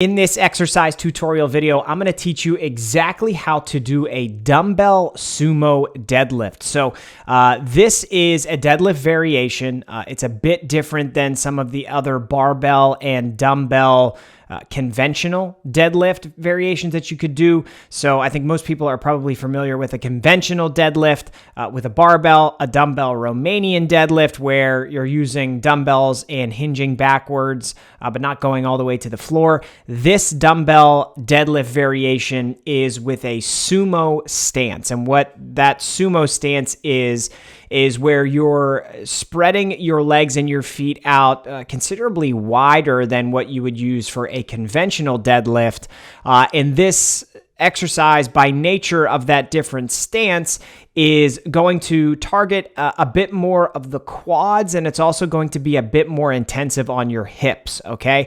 In this exercise tutorial video, I'm going to teach you exactly how to do a dumbbell sumo deadlift. So this is a deadlift variation. It's a bit different than some of the other barbell and dumbbell conventional deadlift variations that you could do. So I think most people are probably familiar with a conventional deadlift with a barbell, a dumbbell Romanian deadlift where you're using dumbbells and hinging backwards, but not going all the way to the floor. This dumbbell deadlift variation is with a sumo stance. And what that sumo stance is where you're spreading your legs and your feet out considerably wider than what you would use for a conventional deadlift. And this exercise, by nature of that different stance, is going to target a bit more of the quads, and it's also going to be a bit more intensive on your hips, okay?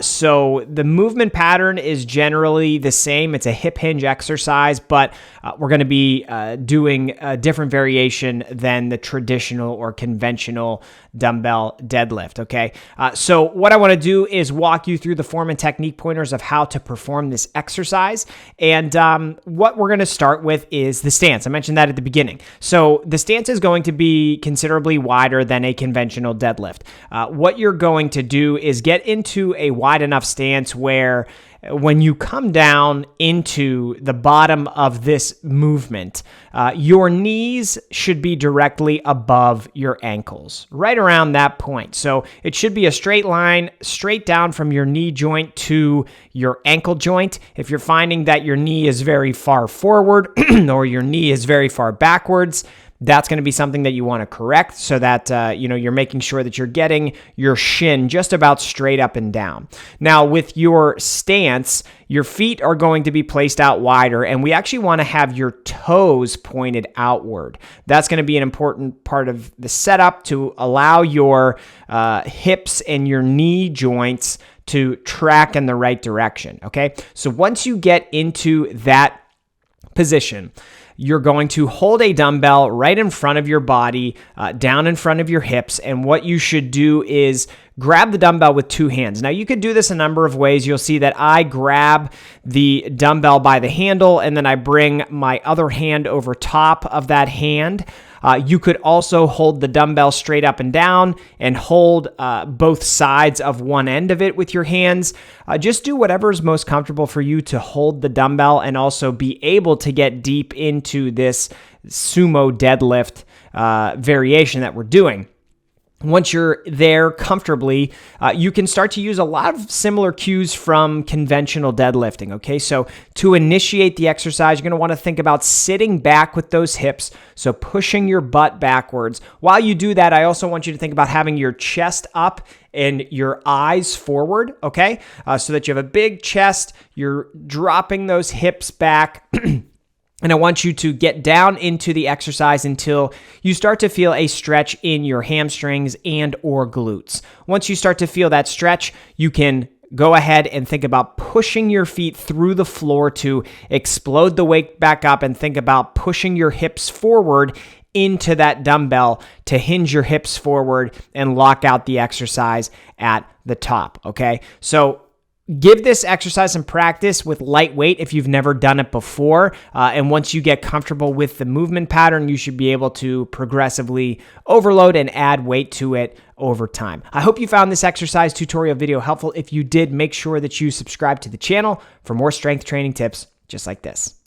So the movement pattern is generally the same. It's a hip hinge exercise, but we're going to be doing a different variation than the traditional or conventional dumbbell deadlift, okay? So what I want to do is walk you through the form and technique pointers of how to perform this exercise, and what we're going to start with is the stance. I mentioned that at the beginning. So the stance is going to be considerably wider than a conventional deadlift. What you're going to do is get into a wide enough stance where when you come down into the bottom of this movement, your knees should be directly above your ankles, right around that point. So it should be a straight line, straight down from your knee joint to your ankle joint. If you're finding that your knee is very far forward or your knee is very far backwards, that's going to be something that you want to correct so that you're making sure that you're getting your shin just about straight up and down. Now, with your stance, your feet are going to be placed out wider, and we actually want to have your toes pointed outward. That's going to be an important part of the setup to allow your hips and your knee joints to track in the right direction, okay? So once you get into that position, you're going to hold a dumbbell right in front of your body, down in front of your hips, and what you should do is grab the dumbbell with two hands. Now, you could do this a number of ways. You'll see that I grab the dumbbell by the handle, and then I bring my other hand over top of that hand. You could also hold the dumbbell straight up and down and hold both sides of one end of it with your hands. Just do whatever is most comfortable for you to hold the dumbbell and also be able to get deep into this sumo deadlift variation that we're doing. Once you're there comfortably, you can start to use a lot of similar cues from conventional deadlifting, okay? So to initiate the exercise, you're going to want to think about sitting back with those hips, so pushing your butt backwards. While you do that, I also want you to think about having your chest up and your eyes forward, okay? So that you have a big chest, you're dropping those hips back, and I want you to get down into the exercise until you start to feel a stretch in your hamstrings and or glutes. Once you start to feel that stretch, you can go ahead and think about pushing your feet through the floor to explode the weight back up, and think about pushing your hips forward into that dumbbell to hinge your hips forward and lock out the exercise at the top, okay? So give this exercise some practice with light weight if you've never done it before. And once you get comfortable with the movement pattern, you should be able to progressively overload and add weight to it over time. I hope you found this exercise tutorial video helpful. If you did, make sure that you subscribe to the channel for more strength training tips just like this.